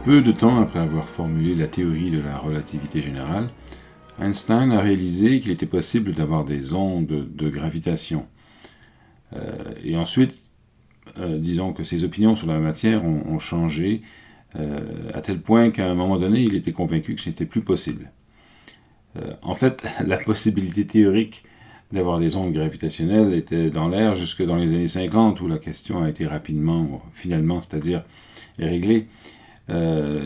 Peu de temps après avoir formulé la théorie de la relativité générale, Einstein a réalisé qu'il était possible d'avoir des ondes de gravitation. Et ensuite, disons que ses opinions sur la matière ont changé à tel point qu'à un moment donné, il était convaincu que ce n'était plus possible. En fait, la possibilité théorique d'avoir des ondes gravitationnelles était dans l'air jusque dans les années 50, où la question a été finalement, c'est-à-dire réglée.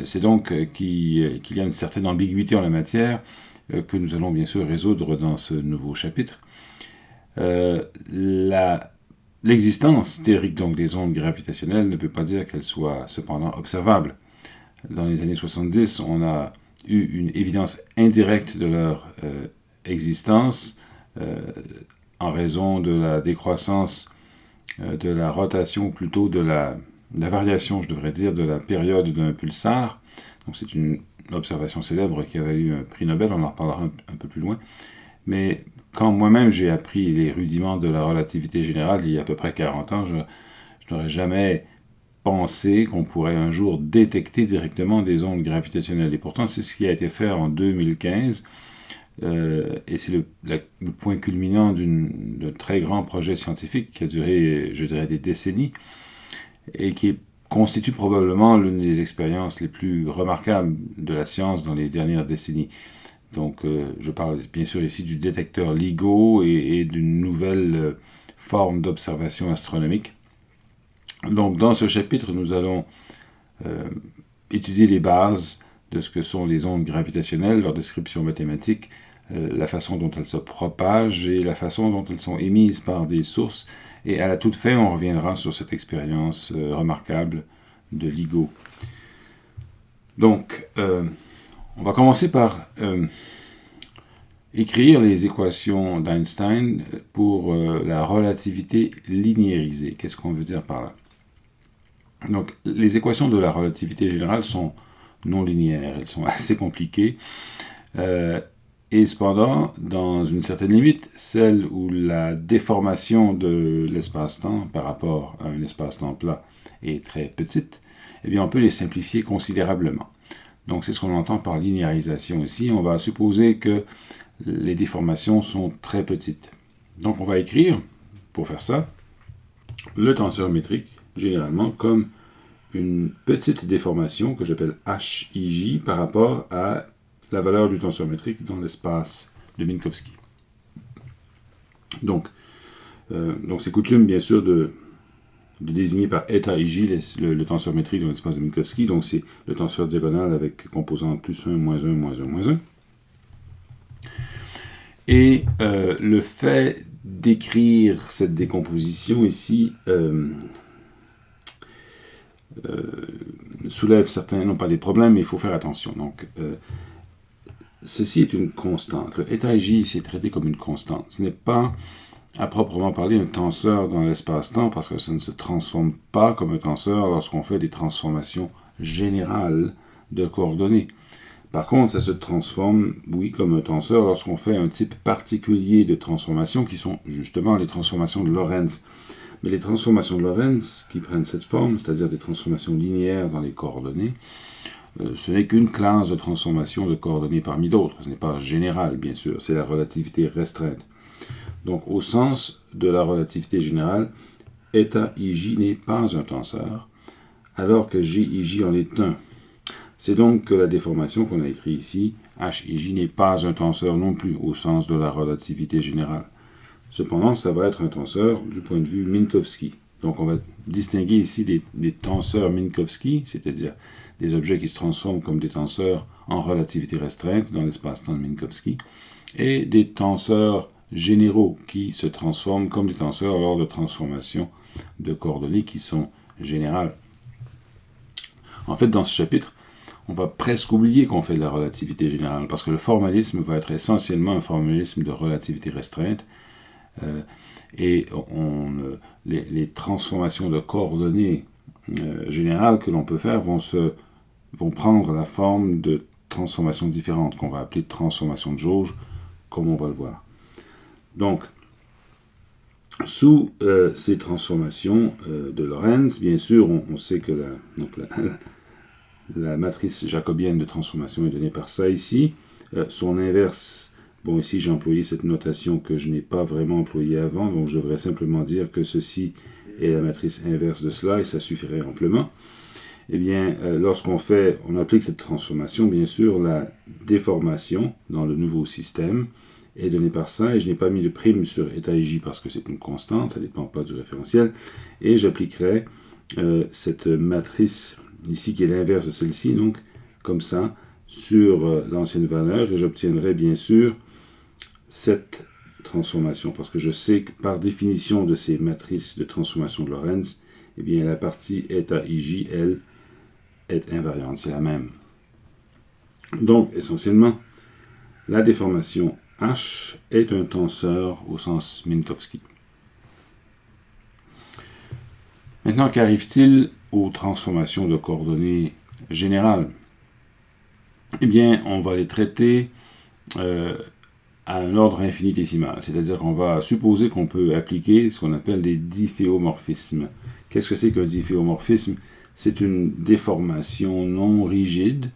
C'est donc qu'il y a une certaine ambiguïté en la matière que nous allons bien sûr résoudre dans ce nouveau chapitre. L'existence théorique donc des ondes gravitationnelles ne peut pas dire qu'elles soient cependant observables. Dans les années 70, on a eu une évidence indirecte de leur existence en raison de la décroissance de la rotation, ou plutôt de la variation, je devrais dire, de la période d'un pulsar. Donc c'est une observation célèbre qui avait eu un prix Nobel, on en reparlera un peu plus loin. Mais quand moi-même j'ai appris les rudiments de la relativité générale il y a à peu près 40 ans, je n'aurais jamais pensé qu'on pourrait un jour détecter directement des ondes gravitationnelles. Et pourtant, c'est ce qui a été fait en 2015. Et c'est le point culminant d'un très grand projet scientifique qui a duré, je dirais, des décennies et qui constitue probablement l'une des expériences les plus remarquables de la science dans les dernières décennies. Donc, je parle bien sûr ici du détecteur LIGO et d'une nouvelle forme d'observation astronomique. Donc, dans ce chapitre, nous allons étudier les bases de ce que sont les ondes gravitationnelles, leur description mathématique, la façon dont elles se propagent et la façon dont elles sont émises par des sources. Et à la toute fin, on reviendra sur cette expérience remarquable de LIGO. Donc, on va commencer par écrire les équations d'Einstein pour la relativité linéarisée. Qu'est-ce qu'on veut dire par là? Donc, les équations de la relativité générale sont non linéaires, elles sont assez compliquées. Et cependant, dans une certaine limite, celle où la déformation de l'espace-temps par rapport à un espace-temps plat est très petite, eh bien on peut les simplifier considérablement. Donc c'est ce qu'on entend par linéarisation ici. On va supposer que les déformations sont très petites. Donc on va écrire, pour faire ça, le tenseur métrique, généralement comme une petite déformation que j'appelle HIJ par rapport à la valeur du tenseur métrique dans l'espace de Minkowski. Donc c'est coutume, bien sûr, de désigner par eta ij le tenseur métrique dans l'espace de Minkowski. Donc, c'est le tenseur diagonal avec composante plus 1, moins 1, moins 1, moins 1. Et le fait d'écrire cette décomposition ici soulève certains, non pas des problèmes, mais il faut faire attention. Donc, ceci est une constante. Le eta ij ici est traité comme une constante. Ce n'est pas, à proprement parler, un tenseur dans l'espace-temps, parce que ça ne se transforme pas comme un tenseur lorsqu'on fait des transformations générales de coordonnées. Par contre, ça se transforme, oui, comme un tenseur lorsqu'on fait un type particulier de transformation, qui sont justement les transformations de Lorentz. Mais les transformations de Lorentz qui prennent cette forme, c'est-à-dire des transformations linéaires dans les coordonnées, ce n'est qu'une classe de transformation de coordonnées parmi d'autres. Ce n'est pas général, bien sûr, c'est la relativité restreinte. Donc, au sens de la relativité générale, eta ij n'est pas un tenseur, alors que gij en est un. C'est donc que la déformation qu'on a écrite ici, hij n'est pas un tenseur non plus, au sens de la relativité générale. Cependant, ça va être un tenseur du point de vue Minkowski. Donc, on va distinguer ici des tenseurs Minkowski, c'est-à-dire des objets qui se transforment comme des tenseurs en relativité restreinte dans l'espace-temps de Minkowski, et des tenseurs généraux qui se transforment comme des tenseurs lors de transformations de coordonnées qui sont générales. En fait, dans ce chapitre, on va presque oublier qu'on fait de la relativité générale, parce que le formalisme va être essentiellement un formalisme de relativité restreinte, et les transformations de coordonnées générales que l'on peut faire vont prendre la forme de transformations différentes, qu'on va appeler transformations de jauge, comme on va le voir. Donc, sous ces transformations de Lorentz, bien sûr, on sait que la matrice jacobienne de transformation est donnée par ça ici. Son inverse, bon ici j'ai employé cette notation que je n'ai pas vraiment employée avant, donc je devrais simplement dire que ceci est la matrice inverse de cela et ça suffirait amplement. Eh bien, on applique cette transformation, bien sûr, la déformation dans le nouveau système est donnée par ça, et je n'ai pas mis de prime sur état ij parce que c'est une constante, ça ne dépend pas du référentiel, et j'appliquerai cette matrice ici qui est l'inverse de celle-ci, donc comme ça, sur l'ancienne valeur, et j'obtiendrai bien sûr cette transformation, parce que je sais que par définition de ces matrices de transformation de Lorentz, eh bien la partie état ij, elle, est invariante, c'est la même. Donc, essentiellement, la déformation H est un tenseur au sens Minkowski. Maintenant, qu'arrive-t-il aux transformations de coordonnées générales? Eh bien, on va les traiter à un ordre infinitésimal, c'est-à-dire qu'on va supposer qu'on peut appliquer ce qu'on appelle des difféomorphismes. Qu'est-ce que c'est qu'un difféomorphisme? C'est une déformation non rigide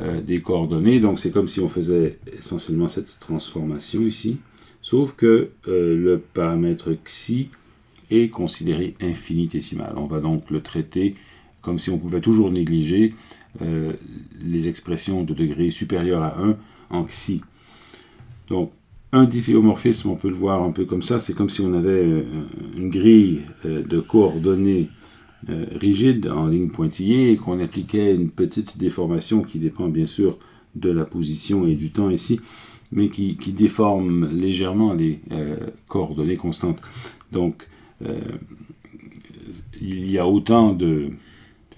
des coordonnées, donc c'est comme si on faisait essentiellement cette transformation ici, sauf que le paramètre xi est considéré infinitésimal. On va donc le traiter comme si on pouvait toujours négliger les expressions de degré supérieur à 1 en xi. Donc, un difféomorphisme, on peut le voir un peu comme ça, c'est comme si on avait une grille de coordonnées rigide en ligne pointillée et qu'on appliquait une petite déformation qui dépend bien sûr de la position et du temps ici, mais qui déforme légèrement les coordonnées constantes. Donc, il y a autant de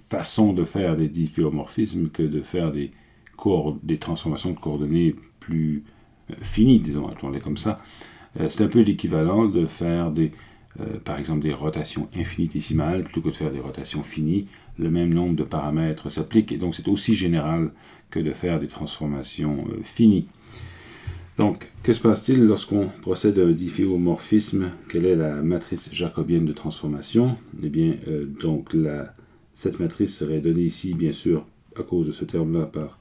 façons de faire des difféomorphismes que de faire des transformations de coordonnées plus finies, disons, appelons-les comme ça. C'est un peu l'équivalent de faire par exemple des rotations infinitésimales plutôt que de faire des rotations finies. Le même nombre de paramètres s'applique, et donc c'est aussi général que de faire des transformations finies. Donc, que se passe-t-il lorsqu'on procède à un difféomorphisme? Quelle est la matrice jacobienne de transformation? Eh bien, cette matrice serait donnée ici, bien sûr, à cause de ce terme-là, par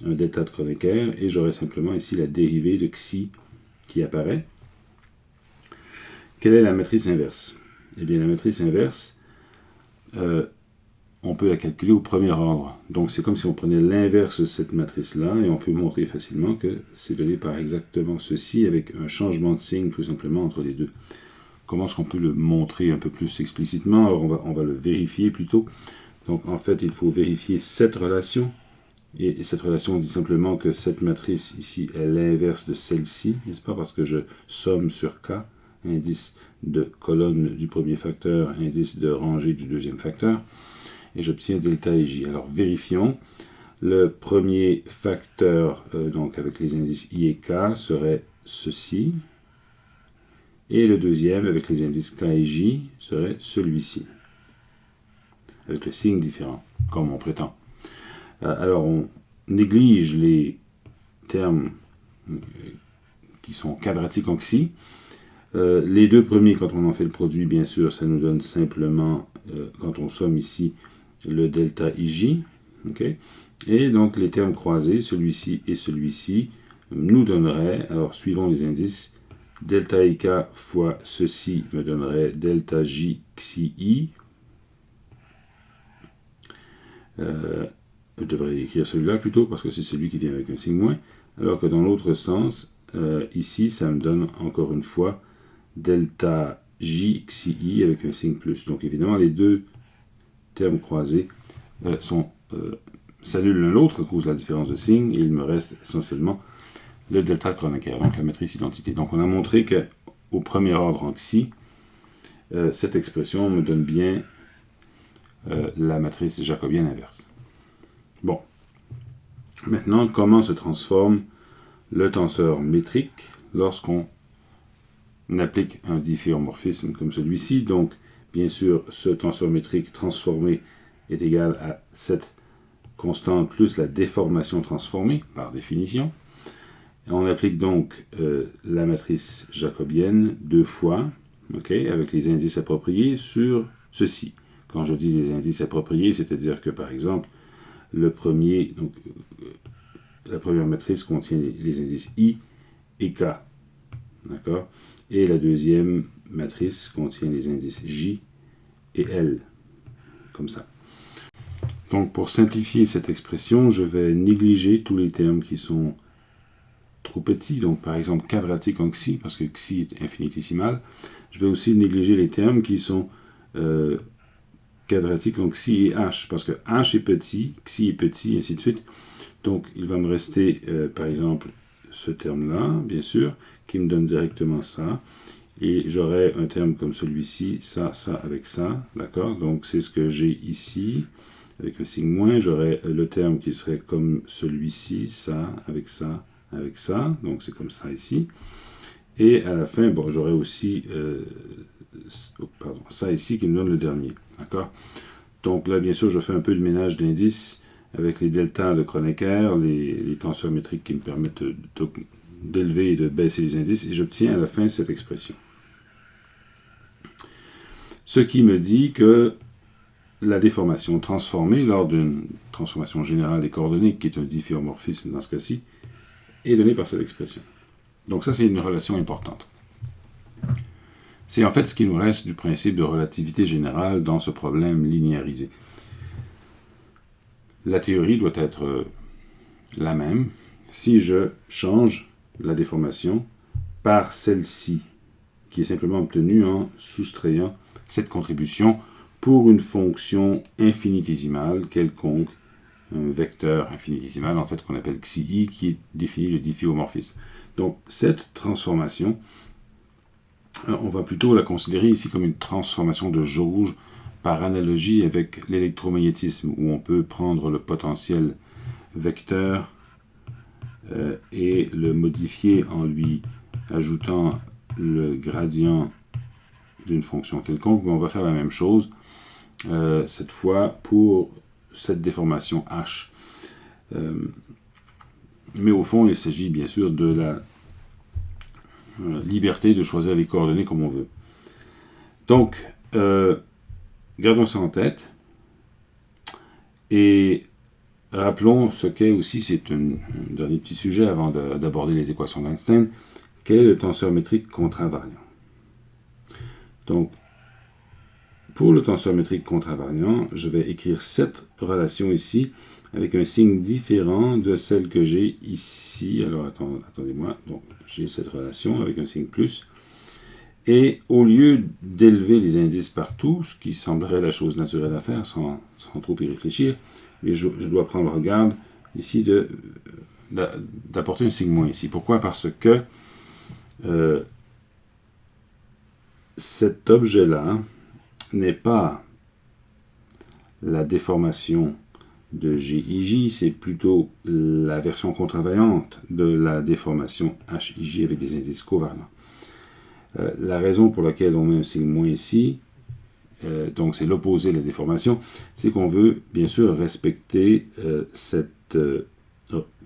un delta de Kronecker, et j'aurai simplement ici la dérivée de xi qui apparaît. Quelle est la matrice inverse? Eh bien, la matrice inverse, on peut la calculer au premier ordre. Donc, c'est comme si on prenait l'inverse de cette matrice-là, et on peut montrer facilement que c'est donné par exactement ceci, avec un changement de signe, tout simplement, entre les deux. Comment est-ce qu'on peut le montrer un peu plus explicitement? Alors, on va le vérifier plutôt. Donc, en fait, il faut vérifier cette relation, et cette relation dit simplement que cette matrice ici est l'inverse de celle-ci, n'est-ce pas? Parce que je somme sur K, indice de colonne du premier facteur, indice de rangée du deuxième facteur, et j'obtiens delta ij. Alors vérifions. Le premier facteur, donc avec les indices i et k, serait ceci, et le deuxième, avec les indices k et j, serait celui-ci, avec le signe différent, comme on prétend. Alors on néglige les termes qui sont quadratiques en xi. Les deux premiers, quand on en fait le produit, bien sûr, ça nous donne simplement, quand on somme ici, le delta ij. Okay? Et donc les termes croisés, celui-ci et celui-ci, nous donneraient, alors suivant les indices, delta ik fois ceci me donnerait delta j xi i. Je devrais écrire celui-là plutôt, parce que c'est celui qui vient avec un signe moins, alors que dans l'autre sens, ici, ça me donne encore une fois delta j xi i avec un signe plus. Donc évidemment, les deux termes croisés s'annulent l'un l'autre à cause de la différence de signe, et il me reste essentiellement le delta Kronecker, donc la matrice identité. Donc on a montré qu'au premier ordre en xi, cette expression me donne bien la matrice jacobienne inverse. Bon. Maintenant, comment se transforme le tenseur métrique lorsqu'on applique un difféomorphisme comme celui-ci? Donc, bien sûr, ce tenseur métrique transformé est égal à cette constante plus la déformation transformée, par définition. Et on applique donc la matrice jacobienne deux fois, okay, avec les indices appropriés sur ceci. Quand je dis les indices appropriés, c'est-à-dire que, par exemple, le premier, donc la première matrice contient les indices I et K, d'accord? Et la deuxième matrice contient les indices J et L, comme ça. Donc pour simplifier cette expression, je vais négliger tous les termes qui sont trop petits, donc par exemple quadratique en xi, parce que xi est infinitésimal. Je vais aussi négliger les termes qui sont quadratiques en xi et h, parce que h est petit, xi est petit, et ainsi de suite. Donc il va me rester par exemple ce terme-là, bien sûr, qui me donne directement ça. Et j'aurai un terme comme celui-ci, ça avec ça, d'accord? Donc c'est ce que j'ai ici, avec un signe moins. J'aurai le terme qui serait comme celui-ci, ça, avec ça, avec ça. Donc c'est comme ça ici. Et à la fin, bon, j'aurai aussi ça ici qui me donne le dernier, d'accord? Donc là, bien sûr, je fais un peu de ménage d'indices avec les deltas de Kronecker, les tenseurs métriques qui me permettent d'élever et de baisser les indices, et j'obtiens à la fin cette expression. Ce qui me dit que la déformation transformée lors d'une transformation générale des coordonnées, qui est un difféomorphisme dans ce cas-ci, est donnée par cette expression. Donc ça, c'est une relation importante. C'est en fait ce qui nous reste du principe de relativité générale dans ce problème linéarisé. La théorie doit être la même si je change la déformation par celle-ci, qui est simplement obtenue en soustrayant cette contribution pour une fonction infinitésimale quelconque, un vecteur infinitésimal, en fait, qu'on appelle xi, qui définit le difféomorphisme. Donc, cette transformation, on va plutôt la considérer ici comme une transformation de jauge par analogie avec l'électromagnétisme, où on peut prendre le potentiel vecteur et le modifier en lui ajoutant le gradient d'une fonction quelconque, mais on va faire la même chose, cette fois pour cette déformation h. Mais au fond, il s'agit bien sûr de la liberté de choisir les coordonnées comme on veut. Donc, gardons ça en tête. Et rappelons ce qu'est aussi, c'est un dernier petit sujet avant d'aborder les équations d'Einstein, quel est le tenseur métrique contravariant. Donc, pour le tenseur métrique contravariant, je vais écrire cette relation ici avec un signe différent de celle que j'ai ici. Alors, attendez-moi. Donc, j'ai cette relation avec un signe plus. Et au lieu d'élever les indices partout, ce qui semblerait la chose naturelle à faire sans trop y réfléchir, mais je dois prendre garde ici d'apporter un signe moins ici. Pourquoi? Parce que cet objet-là n'est pas la déformation de GIJ, c'est plutôt la version contravariante de la déformation HIJ avec des indices covariants. La raison pour laquelle on met un signe moins ici, donc c'est l'opposé de la déformation, c'est qu'on veut bien sûr respecter cette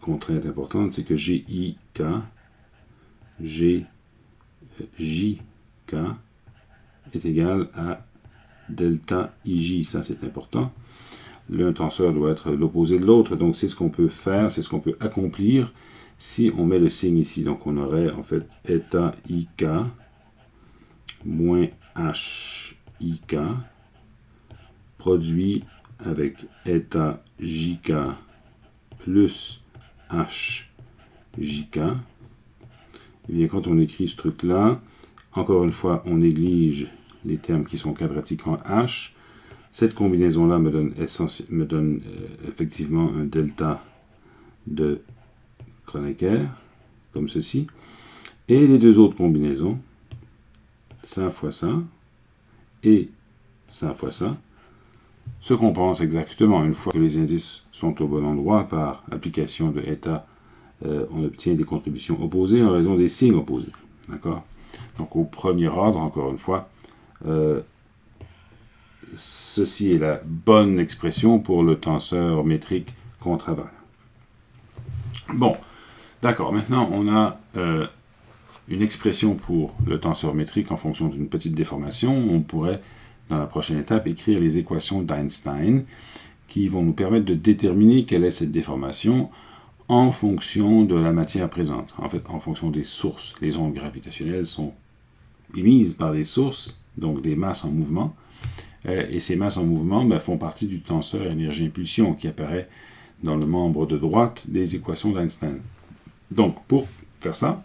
contrainte importante, c'est que GIK, GJK est égal à delta IJ, ça c'est important. L'un tenseur doit être l'opposé de l'autre, donc c'est ce qu'on peut faire, c'est ce qu'on peut accomplir si on met le signe ici. Donc on aurait en fait eta IK moins HIK produit avec eta JK plus HJK. Et bien quand on écrit ce truc-là, encore une fois, on néglige les termes qui sont quadratiques en H. Cette combinaison-là me donne effectivement un delta de Kronecker, comme ceci. Et les deux autres combinaisons, ça fois ça, et ça fois ça, se compensent exactement. Une fois que les indices sont au bon endroit, par application de eta, on obtient des contributions opposées en raison des signes opposés. D'accord? Donc au premier ordre, encore une fois, ceci est la bonne expression pour le tenseur métrique contravariant. Bon, d'accord, maintenant on a une expression pour le tenseur métrique en fonction d'une petite déformation. On pourrait, dans la prochaine étape, écrire les équations d'Einstein qui vont nous permettre de déterminer quelle est cette déformation en fonction de la matière présente, en fait en fonction des sources. Les ondes gravitationnelles sont émises par des sources, donc des masses en mouvement, et ces masses en mouvement font partie du tenseur énergie-impulsion qui apparaît dans le membre de droite des équations d'Einstein. Donc, pour faire ça,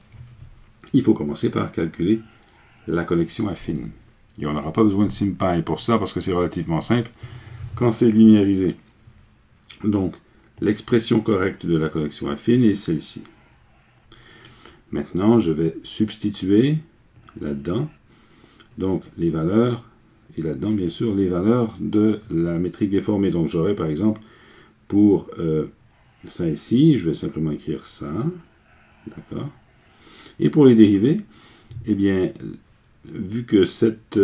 il faut commencer par calculer la connexion affine. Et on n'aura pas besoin de SymPy pour ça, parce que c'est relativement simple quand c'est linéarisé. Donc, l'expression correcte de la connexion affine est celle-ci. Maintenant, je vais substituer là-dedans, donc les valeurs, et là-dedans, bien sûr, les valeurs de la métrique déformée. Donc, j'aurai par exemple, pour ça ici, je vais simplement écrire ça, d'accord? Et pour les dérivés, eh bien, vu que cette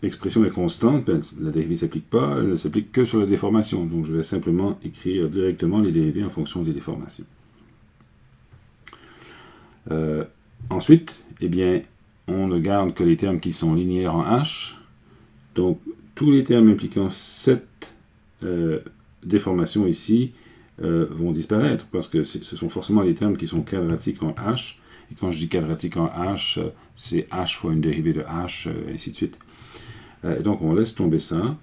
expression est constante, la dérivée ne s'applique pas, elle ne s'applique que sur la déformation. Donc, je vais simplement écrire directement les dérivés en fonction des déformations. Ensuite, eh bien, on ne garde que les termes qui sont linéaires en H. Donc, tous les termes impliquant cette déformation ici vont disparaître, parce que ce sont forcément les termes qui sont quadratiques en H. Et quand je dis quadratique en H, c'est H fois une dérivée de H, ainsi de suite. Donc, on laisse tomber ça,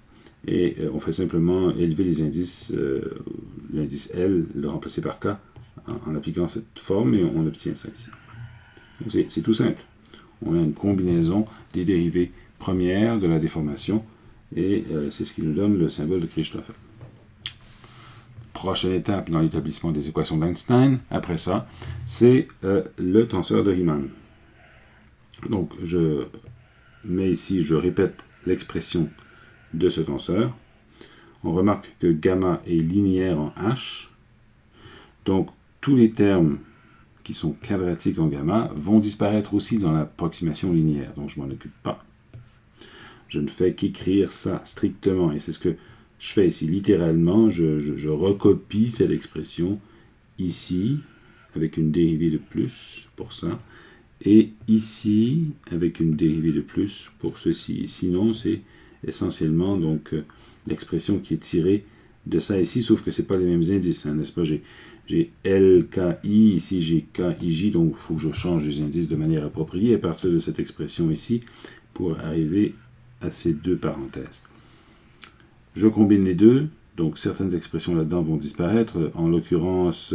et on fait simplement élever les indices, l'indice L, le remplacer par K, en appliquant cette forme, et on obtient ça ici. Donc, c'est tout simple. On a une combinaison des dérivées premières de la déformation, et c'est ce qui nous donne le symbole de Kirchhoff. Prochaine étape dans l'établissement des équations d'Einstein, après ça, c'est le tenseur de Riemann. Donc, je mets ici, je répète l'expression de ce tenseur. On remarque que gamma est linéaire en H. Donc, tous les termes qui sont quadratiques en gamma vont disparaître aussi dans l'approximation linéaire. Donc, je ne m'en occupe pas. Je ne fais qu'écrire ça strictement. Et c'est ce que je fais ici. Littéralement, je recopie cette expression ici, avec une dérivée de plus pour ça. Et ici, avec une dérivée de plus pour ceci. Sinon, c'est essentiellement donc l'expression qui est tirée de ça ici, sauf que ce n'est pas les mêmes indices, hein, n'est-ce pas? J'ai LKI, ici j'ai KIJ, donc il faut que je change les indices de manière appropriée à partir de cette expression ici pour arriver à ces deux parenthèses. Je combine les deux, donc certaines expressions là-dedans vont disparaître, en l'occurrence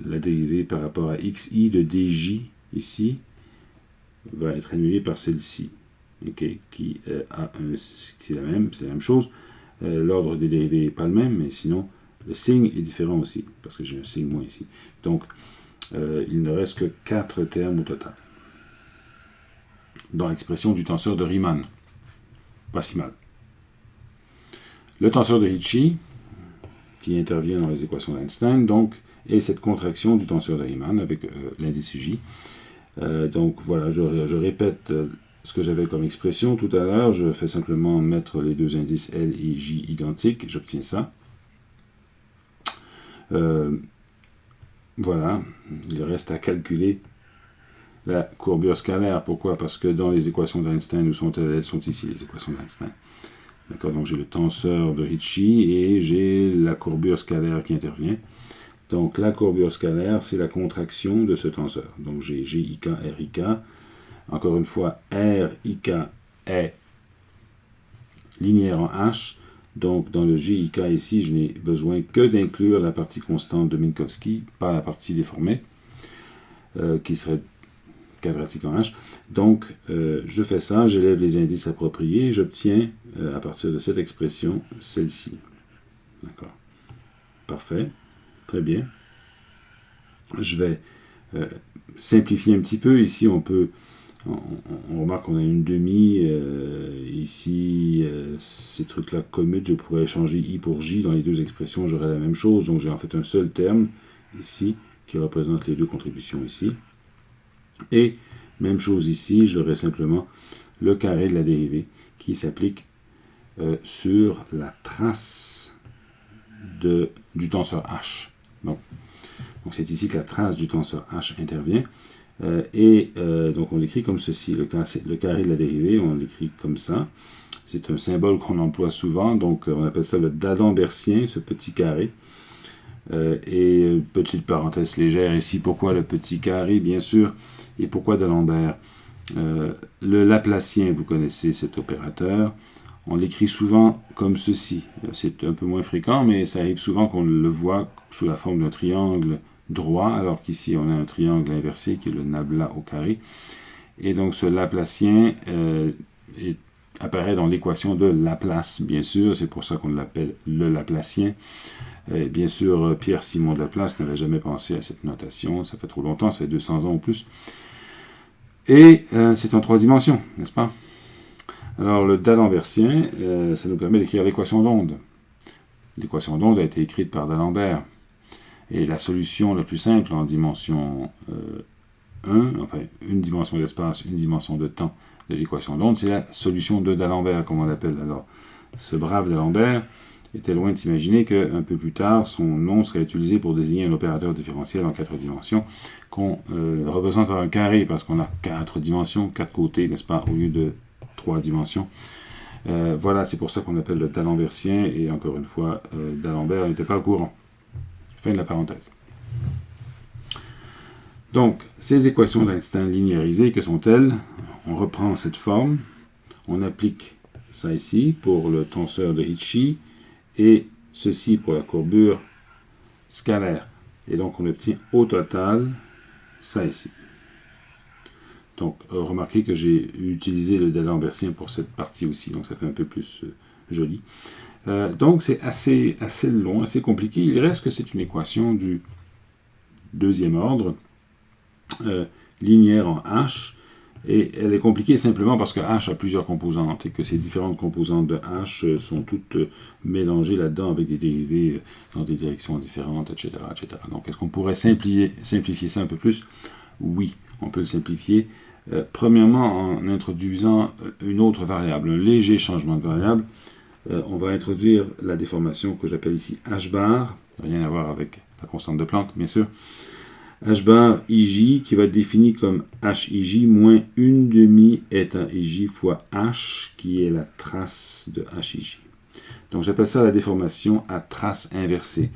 la dérivée par rapport à XI de DJ ici va être annulée par celle-ci, okay, qui est la même chose. L'ordre des dérivés n'est pas le même, mais sinon le signe est différent aussi, parce que j'ai un signe moins ici. Donc, il ne reste que 4 termes au total dans l'expression du tenseur de Riemann. Pas si mal. Le tenseur de Ricci, qui intervient dans les équations d'Einstein, donc, est cette contraction du tenseur de Riemann avec l'indice J. Donc voilà, je répète ce que j'avais comme expression tout à l'heure. Je fais simplement mettre les deux indices L et J identiques. J'obtiens ça. Voilà, il reste à calculer la courbure scalaire. Pourquoi? Parce que dans les équations d'Einstein, où sont-elles? Elles sont ici, les équations d'Einstein. D'accord, donc j'ai le tenseur de Ricci et j'ai la courbure scalaire qui intervient. Donc la courbure scalaire, c'est la contraction de ce tenseur. Donc j'ai GIK, RIK. Encore une fois, RIK est linéaire en H. Donc dans le GIK ici, je n'ai besoin que d'inclure la partie constante de Minkowski, pas la partie déformée, qui serait quadratique en H. Donc je fais ça, j'élève les indices appropriés, j'obtiens à partir de cette expression celle-ci. D'accord. Parfait. Très bien. Je vais simplifier un petit peu. Ici, on remarque qu'on a une demi. Ici, ces trucs-là commutent. Je pourrais changer I pour J. Dans les deux expressions, j'aurai la même chose. Donc, j'ai en fait un seul terme ici qui représente les deux contributions ici. Et même chose ici, j'aurai simplement le carré de la dérivée qui s'applique sur la trace du tenseur H. Donc c'est ici que la trace du tenseur H intervient. Donc on l'écrit comme ceci. Le carré de la dérivée, on l'écrit comme ça. C'est un symbole qu'on emploie souvent, donc on appelle ça le d'Alembertien, ce petit carré. Et petite parenthèse légère ici, pourquoi le petit carré, bien sûr, et pourquoi d'Alembert? Le Laplacien, vous connaissez cet opérateur, on l'écrit souvent comme ceci. C'est un peu moins fréquent, mais ça arrive souvent qu'on le voit sous la forme d'un triangle droit, alors qu'ici on a un triangle inversé qui est le nabla au carré. Et donc ce Laplacien apparaît dans l'équation de Laplace, bien sûr, c'est pour ça qu'on l'appelle le Laplacien. Bien sûr, Pierre-Simon de Laplace n'avait jamais pensé à cette notation, ça fait trop longtemps, ça fait 200 ans ou plus. Et c'est en 3 dimensions, n'est-ce pas? Alors le d'Alembertien, ça nous permet d'écrire l'équation d'onde. L'équation d'onde a été écrite par d'Alembert. Et la solution la plus simple en dimension 1, enfin une dimension d'espace, une dimension de temps de l'équation d'onde, c'est la solution de d'Alembert, comme on l'appelle. Alors, ce brave d'Alembert était loin de s'imaginer qu'un peu plus tard, son nom serait utilisé pour désigner un opérateur différentiel en 4 dimensions qu'on représente par un carré, parce qu'on a 4 dimensions, 4 côtés, n'est-ce pas, au lieu de 3 dimensions. Voilà, c'est pour ça qu'on l'appelle le d'Alembertien, et encore une fois, d'Alembert n'était pas au courant. Fin de la parenthèse. Donc, ces équations d'Einstein linéarisées, que sont-elles? On reprend cette forme, on applique ça ici pour le tenseur de Ricci, et ceci pour la courbure scalaire. Et donc, on obtient au total ça ici. Donc, remarquez que j'ai utilisé le d'Alembertien pour cette partie aussi, donc ça fait un peu plus joli. Donc, c'est assez long, assez compliqué. Il reste que c'est une équation du deuxième ordre, linéaire en H, et elle est compliquée simplement parce que H a plusieurs composantes et que ces différentes composantes de H sont toutes mélangées là-dedans avec des dérivés dans des directions différentes, etc. etc. Donc, est-ce qu'on pourrait simplifier ça un peu plus? Oui, on peut le simplifier. Premièrement, en introduisant une autre variable, un léger changement de variable. On va introduire la déformation que j'appelle ici H bar, rien à voir avec la constante de Planck, bien sûr. H bar IJ qui va être défini comme HIJ moins une demi eta IJ fois H qui est la trace de HIJ. Donc j'appelle ça la déformation à trace inversée.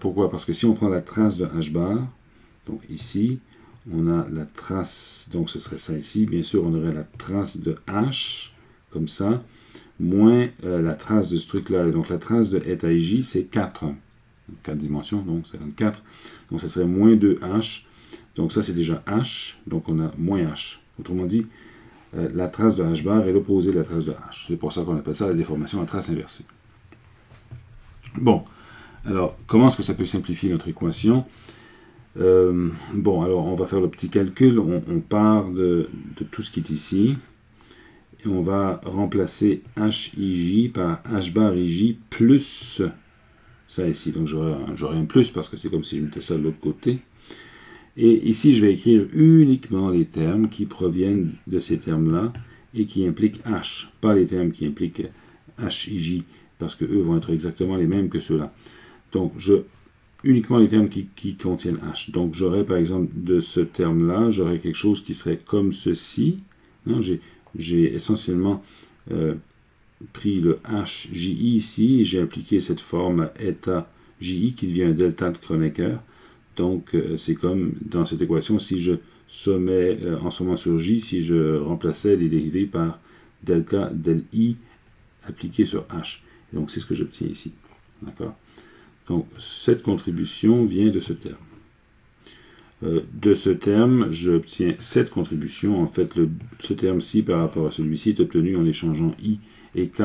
Pourquoi? Parce que si on prend la trace de H bar, donc ici, on a la trace, donc ce serait ça ici, bien sûr on aurait la trace de H, comme ça, moins la trace de ce truc-là. Donc la trace de eta IJ c'est 4. 4 dimensions, donc c'est 24. Donc ça serait moins 2H. Donc ça c'est déjà H, donc on a moins H. Autrement dit, la trace de H bar est l'opposé de la trace de H. C'est pour ça qu'on appelle ça la déformation à trace inversée. Bon, alors comment est-ce que ça peut simplifier notre équation? Bon, alors on va faire le petit calcul. On part de tout ce qui est ici. Et on va remplacer HIJ par H bar IJ plus ça ici. Donc j'aurai un plus parce que c'est comme si je mettais ça de l'autre côté. Et ici, je vais écrire uniquement les termes qui proviennent de ces termes-là et qui impliquent H, pas les termes qui impliquent HIJ, parce qu'eux vont être exactement les mêmes que ceux-là. Donc, uniquement les termes qui contiennent H. Donc, j'aurai par exemple de ce terme-là, j'aurai quelque chose qui serait comme ceci. J'ai essentiellement pris le HJI ici et j'ai appliqué cette forme eta JI qui devient un delta de Kronecker. Donc, c'est comme dans cette équation, si je sommais en sommant sur J, si je remplaçais les dérivés par delta del I appliqué sur H. Et donc, c'est ce que j'obtiens ici. D'accord? Donc, cette contribution vient de ce terme. De ce terme, j'obtiens cette contribution. En fait, ce terme-ci par rapport à celui-ci est obtenu en échangeant I et K.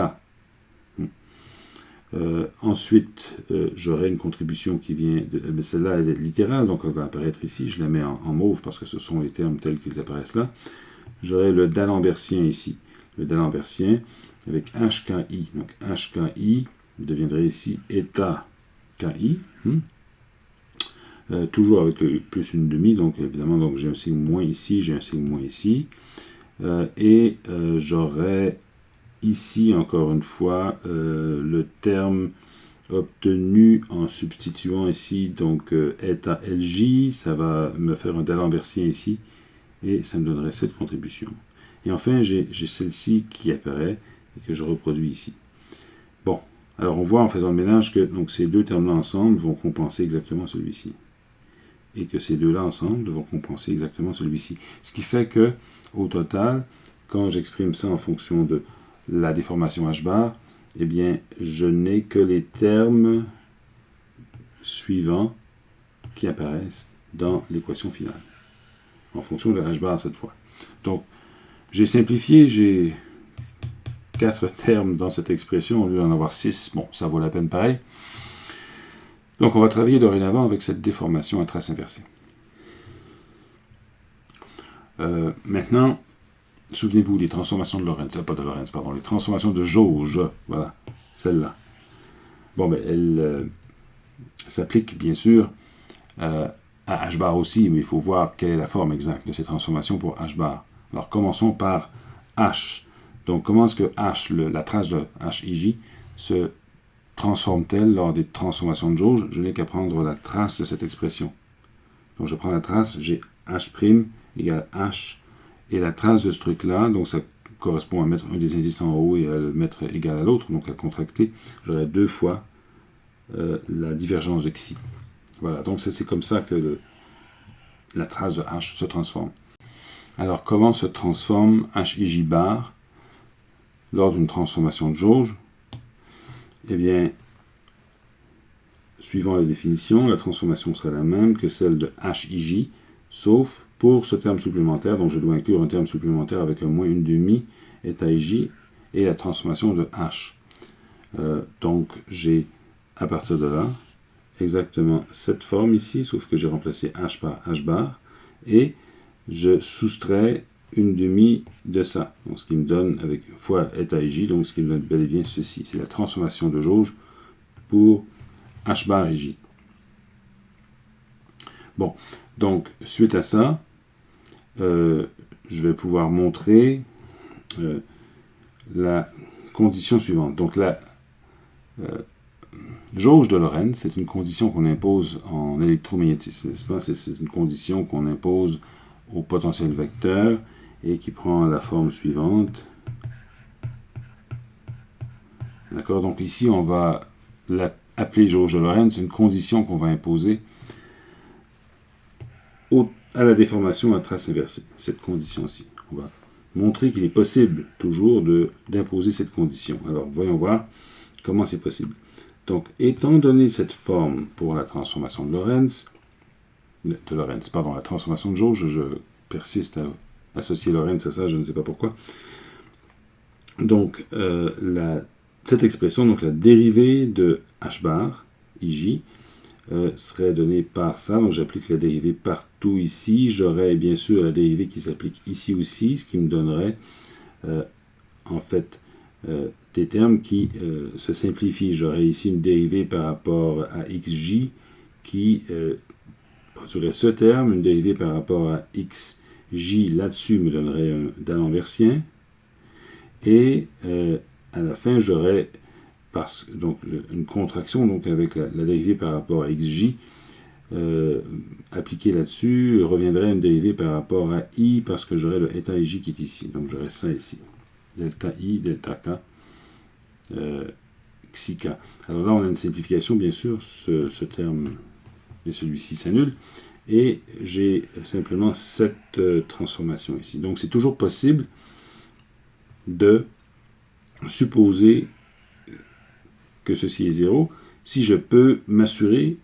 Ensuite, j'aurai une contribution qui vient de... celle-là, elle est littérale, donc elle va apparaître ici. Je la mets en mauve parce que ce sont les termes tels qu'ils apparaissent là. J'aurai le d'Alembertien ici. Le d'Alembertien avec HKI. Donc HKI deviendrait ici eta KI. Toujours avec le plus une demi, donc évidemment donc j'ai un signe moins ici, j'ai un signe moins ici. Et j'aurai ici, encore une fois, le terme obtenu en substituant ici, donc eta LJ, ça va me faire un d'Alembertien ici, et ça me donnerait cette contribution. Et enfin, j'ai celle-ci qui apparaît, et que je reproduis ici. Bon, alors on voit en faisant le ménage que donc, ces deux termes-là ensemble vont compenser exactement celui-ci. Et que ces deux-là ensemble vont compenser exactement celui-ci. Ce qui fait que, au total, quand j'exprime ça en fonction de la déformation h bar, eh bien, je n'ai que les termes suivants qui apparaissent dans l'équation finale, en fonction de h bar cette fois. Donc, j'ai simplifié, j'ai 4 termes dans cette expression, au lieu d'en avoir 6. Bon, ça vaut la peine pareil. Donc, on va travailler dorénavant avec cette déformation à trace inversée. Maintenant, souvenez-vous des transformations de Lorentz, pas de Lorentz, pardon, les transformations de jauge, voilà, celle-là. Bon, ben, elle s'applique bien sûr à h bar aussi, mais il faut voir quelle est la forme exacte de ces transformations pour h bar. Alors, commençons par h. Donc, comment est-ce que h, la trace de hij, se transforme-t-elle lors des transformations de jauge? Je n'ai qu'à prendre la trace de cette expression. Donc, je prends la trace, j'ai h' égale h, et la trace de ce truc-là, donc ça correspond à mettre un des indices en haut et à le mettre égal à l'autre, donc à contracter, j'aurai 2 fois la divergence de xi. Voilà, donc c'est comme ça que la trace de h se transforme. Alors, comment se transforme hij bar lors d'une transformation de jauge? Eh bien, suivant la définition, la transformation sera la même que celle de hij, sauf pour ce terme supplémentaire, donc je dois inclure un terme supplémentaire avec un moins une demi, est hij, et la transformation de h. Donc, j'ai, à partir de là, exactement cette forme ici, sauf que j'ai remplacé h par h bar, et je soustrais une demi de ça, donc ce qui me donne, avec fois est hij, donc ce qui me donne bel et bien ceci. C'est la transformation de jauge pour h bar et j. Bon, donc, suite à ça, je vais pouvoir montrer la condition suivante. Donc, la jauge de Lorentz, c'est une condition qu'on impose en électromagnétisme, n'est-ce pas? C'est une condition qu'on impose au potentiel vecteur et qui prend la forme suivante. D'accord? Donc ici, on va l'appeler jauge de Lorentz, une condition qu'on va imposer à la déformation à trace inversée, cette condition-ci. On va montrer qu'il est possible toujours d'imposer cette condition. Alors, voyons voir comment c'est possible. Donc, étant donné cette forme pour la transformation de Lorentz, la transformation de jauge, je persiste à associer Lorentz à ça, je ne sais pas pourquoi. Donc, cette expression, donc la dérivée de h bar, ij, serait donnée par ça. Donc, j'applique la dérivée partout ici. J'aurais bien sûr la dérivée qui s'applique ici aussi, ce qui me donnerait en fait des termes qui se simplifient. J'aurais ici une dérivée par rapport à xj qui produirait ce terme, une dérivée par rapport à xj là-dessus me donnerait un d'Alembertien. Et à la fin, j'aurais donc une contraction donc avec la dérivée par rapport à xj appliquée là-dessus reviendrait une dérivée par rapport à i parce que j'aurais le eta ij qui est ici. Donc j'aurais ça ici. Delta i, delta k, xi k. Alors là, on a une simplification, bien sûr, ce terme et celui-ci s'annule. Et j'ai simplement cette transformation ici. Donc c'est toujours possible de supposer que ceci est 0 si je peux m'assurer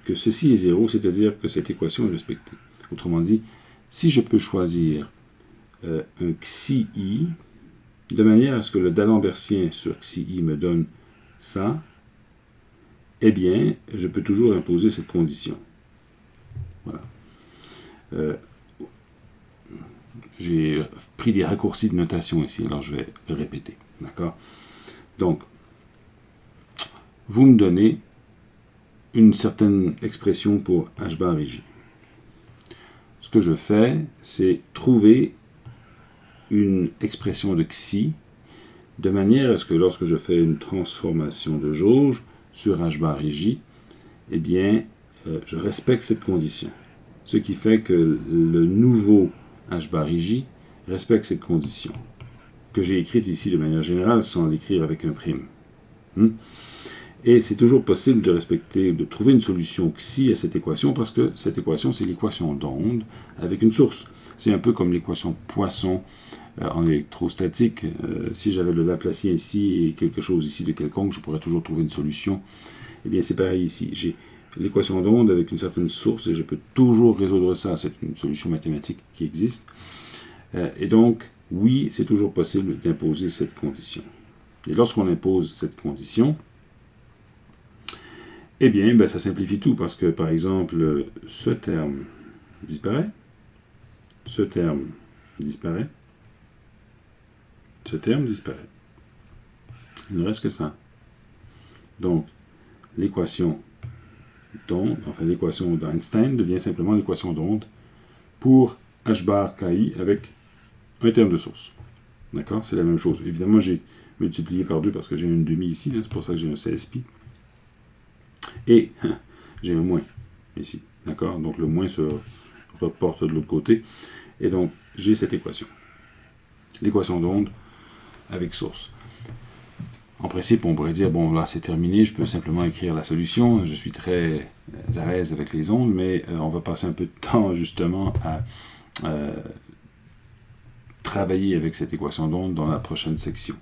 que ceci est 0, c'est-à-dire que cette équation est respectée. Autrement dit, si je peux choisir un xi i, de manière à ce que le d'Alembertien sur xi i me donne ça, eh bien, je peux toujours imposer cette condition. Voilà. J'ai pris des raccourcis de notation ici, alors je vais le répéter. D'accord? Donc, vous me donnez une certaine expression pour h bar et j. Ce que je fais, c'est trouver une expression de xi de manière à ce que lorsque je fais une transformation de jauge sur h bar et j, eh bien, je respecte cette condition. Ce qui fait que le nouveau h bar et j respecte cette condition. que j'ai écrite ici de manière générale sans l'écrire avec un prime. Et c'est toujours possible de respecter, de trouver une solution xi à cette équation, parce que cette équation, c'est l'équation d'onde avec une source. C'est un peu comme l'équation Poisson en électrostatique. Si j'avais le Laplacien ici et quelque chose ici de quelconque, je pourrais toujours trouver une solution. Eh bien, c'est pareil ici. J'ai l'équation d'onde avec une certaine source et je peux toujours résoudre ça. C'est une solution mathématique qui existe. Et donc, oui, c'est toujours possible d'imposer cette condition. Et lorsqu'on impose cette condition, eh bien, ça simplifie tout, parce que, par exemple, ce terme disparaît, ce terme disparaît, ce terme disparaît. Il ne reste que ça. Donc, l'équation d'onde, enfin l'équation d'Einstein devient simplement l'équation d'onde pour h bar ki avec un terme de source. D'accord? C'est la même chose. Évidemment, j'ai multiplié par 2 parce que j'ai une demi ici, c'est pour ça que j'ai un 16pi. Et j'ai un moins ici. D'accord? Donc le moins se reporte de l'autre côté. Et donc, j'ai cette équation. L'équation d'onde avec source. En principe, on pourrait dire, bon, là, c'est terminé, je peux simplement écrire la solution. Je suis très à l'aise avec les ondes, mais on va passer un peu de temps, justement, à travailler avec cette équation d'onde dans la prochaine section.